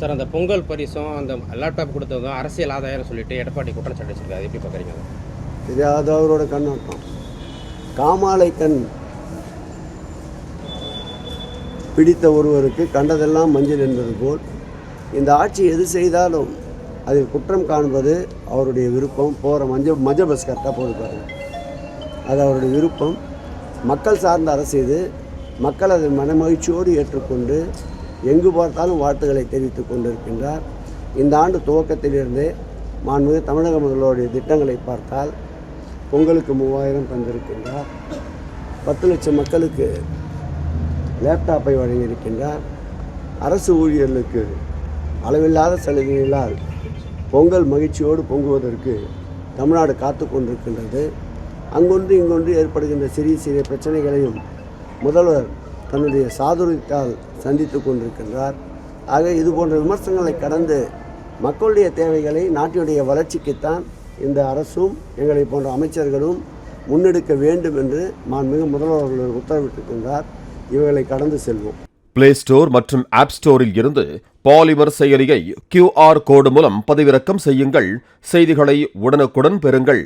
Sir, அந்த பொங்கல் பரிசும் அந்த லேப்டாப் கொடுத்ததும் அரசியல் ஆதாயம் சொல்லிட்டு எடப்பாடி குற்றச்சாட்டு வச்சிருக்காரு. எப்படி பார்க்குறீங்க? இது அது அவரோட கண்ணோட்டம். காமாலை கண் பிடித்த ஒருவருக்கு கண்டதெல்லாம் மஞ்சள் என்பது போல் இந்த ஆட்சி எது செய்தாலும் அதில் குற்றம் காண்பது அவருடைய விருப்பம். போகிற மஞ்ச பஸ் கரெக்டாக போடுப்பாரு, அது அவருடைய விருப்பம். மக்கள் சார்ந்த அரசு இது. மக்கள் அதை மனமகிழ்ச்சியோடு ஏற்றுக்கொண்டு எங்கு பார்த்தாலும் வாழ்த்துக்களை தெரிவித்துக் கொண்டிருக்கின்றார். இந்த ஆண்டு துவக்கத்திலிருந்தே மாண்புமிகு தமிழக முதல்வருடைய திட்டங்களை பார்த்தால் பொங்கலுக்கு 3000 தந்திருக்கின்றார். 10 லட்சம் மக்களுக்கு லேப்டாப்பை வழங்கியிருக்கின்றார். அரசு ஊழியர்களுக்கு அளவில்லாத சலுகைகளால் பொங்கல் மகிழ்ச்சியோடு பொங்குவதற்கு தமிழ்நாடு காத்து கொண்டிருக்கின்றது. அங்கொன்று இங்கொன்று ஏற்படுகின்ற சிறிய சிறிய பிரச்சனைகளையும் முதல்வர் தன்னுடைய சாதுரியத்தால் சந்தித்து கொண்டிருக்கின்றார். ஆக இது போன்ற விமர்சனங்களை கடந்து மக்களுடைய தேவைகளை நாட்டினுடைய வளர்ச்சிக்குத்தான் இந்த அரசும் எங்களை போன்ற அமைச்சர்களும் முன்னெடுக்க வேண்டும் என்று மாண்புமிகு முதல்வர் உத்தரவிட்டிருக்கின்றார். இவைகளை கடந்து செல்வோம். பிளே ஸ்டோர் மற்றும் ஆப் ஸ்டோரில் இருந்து பாலிமர் செயலியை QR கோடு மூலம் பதிவிறக்கம் செய்யுங்கள். செய்திகளை உடனுக்குடன் பெறுங்கள்.